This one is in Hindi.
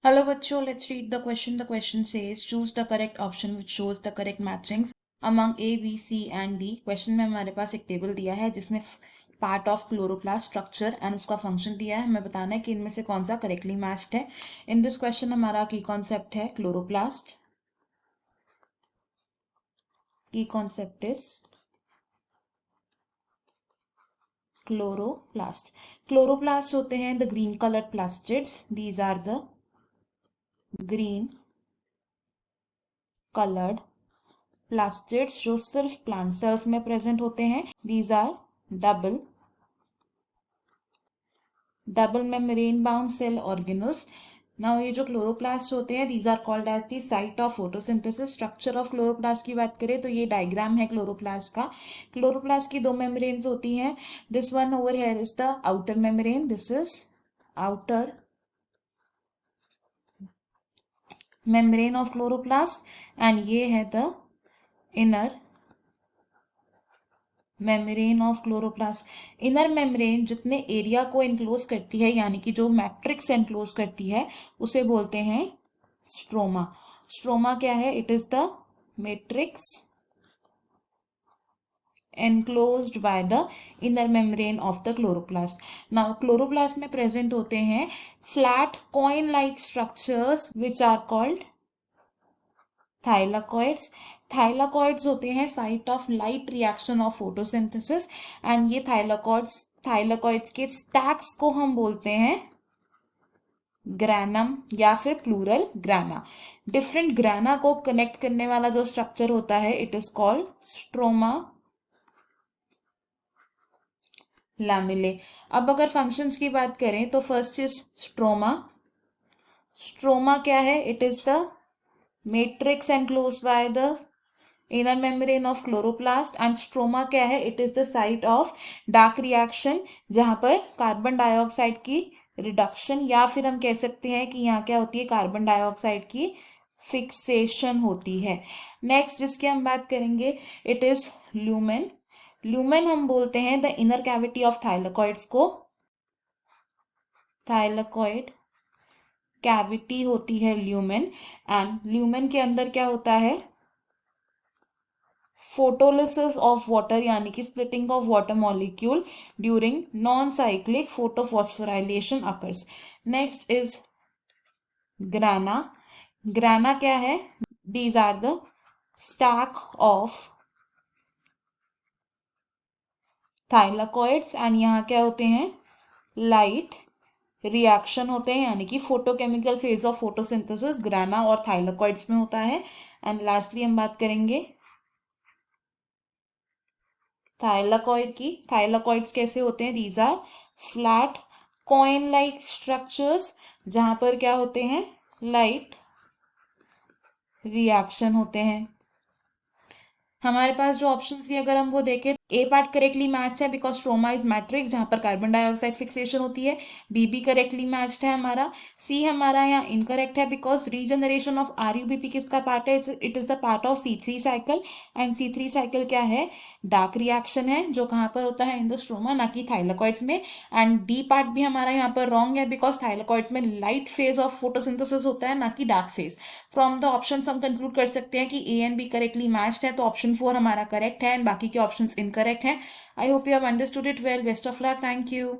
Hello बच्चों, let's read the question. The question says choose the correct option which shows the correct matching among A, B, C and D. Question में हमारे पास एक टेबल दिया है जिसमें part of chloroplast structure and उसका फंक्शन दिया है. हमें बताना है कि इनमें से कौन सा करेक्टली मैच्ड है. इन दिस क्वेश्चन हमारा की कॉन्सेप्ट है क्लोरोप्लास्ट. की कॉन्सेप्ट इज क्लोरोप्लास्ट. क्लोरोप्लास्ट होते हैं the green coloured plastids. These are the green coloured plastids जो सिर्फ प्लांट सेल्स में प्रेजेंट होते हैं. These are double membrane bound cell organelles. Now ये जो क्लोरोप्लास्ट होते हैं these are called as the site of photosynthesis. Structure of chloroplast की बात करें तो ये डायग्राम है क्लोरोप्लास्ट का. क्लोरोप्लास्ट की दो मेम्ब्रेन्स होती हैं. This one over here is the outer membrane. This is outer membrane of chloroplast and ये है the inner membrane of chloroplast. Inner membrane जितने एरिया को इनक्लोज करती है यानी कि जो मैट्रिक्स एनक्लोज करती है उसे बोलते हैं स्ट्रोमा. स्ट्रोमा क्या है? It is the matrix enclosed by the inner membrane of the chloroplast. Now chloroplast में present होते हैं flat coin like structures which are called thylakoids. Thylakoids होते हैं site of light reaction of photosynthesis and ये थाइलाकॉइड्स के स्टैक्स को हम बोलते हैं ग्रैनम या फिर प्लूरल ग्राना. डिफरेंट ग्राना को कनेक्ट करने वाला जो स्ट्रक्चर होता है इट इज कॉल्ड स्ट्रोमा लैमेले. अब अगर फंक्शंस की बात करें तो फर्स्ट इज स्ट्रोमा. स्ट्रोमा क्या है? It is the matrix enclosed by the inner membrane of chloroplast. And stroma क्या है? It is the site of dark reaction जहां पर कार्बन डाइऑक्साइड की रिडक्शन या फिर हम कह सकते हैं कि यहाँ क्या होती है, कार्बन डाइऑक्साइड की फिक्सेशन होती है. नेक्स्ट जिसकी हम बात करेंगे इट इज ल्यूमेन. ल्यूमेन हम बोलते हैं the inner cavity of thylakoids को. थाइलाकॉइड कैविटी होती है ल्यूमेन एंड ल्यूमेन के अंदर क्या होता है? फोटोलिसिस ऑफ वाटर यानी कि splitting of water molecule during non cyclic photophosphorylation occurs. Next is grana. Grana क्या है? These are the stack of thylakoids and यहाँ क्या होते हैं? लाइट रिएक्शन होते हैं यानी कि फोटोकेमिकल फेज ऑफ फोटोसिंथेसिस ग्राना और थाइलाकॉइड्स में होता है. एंड लास्टली हम बात करेंगे थाइलाकॉइड की. थाइलाकॉइड्स कैसे होते हैं? These are flat coin like structures जहां पर क्या होते हैं? लाइट रिएक्शन होते हैं. हमारे पास जो ऑप्शन थी अगर हम वो देखें, ए पार्ट करेक्टली मैच्ड है बिकॉज स्ट्रोमा इज मैट्रिक्स जहां पर कार्बन डाइऑक्साइड फिक्सेशन होती है. बी भी करेक्टली मैच्ड है हमारा. सी हमारा यहाँ इनकरेक्ट है बिकॉज रीजनरेशन ऑफ आरयूबीपी किसका पार्ट है? It is the part of C3 cycle and C3 cycle क्या है? डार्क रिएक्शन है जो कहाँ पर होता है? इन द स्ट्रोमा, ना कि थाइलाकॉइड्स में. एंड डी पार्ट भी हमारा यहाँ पर रॉन्ग है बिकॉज थाइलाकॉइड्स में लाइट फेज ऑफ फोटोसिंथेसिस होता है ना कि dark phase. From the option हम कंक्लूड कर सकते हैं कि A and B correctly matched है तो ऑप्शन 4 हमारा करेक्ट है एंड बाकी के ऑप्शंस इनकरेक्ट हैं. I hope you have understood it well. Best of luck. Thank you.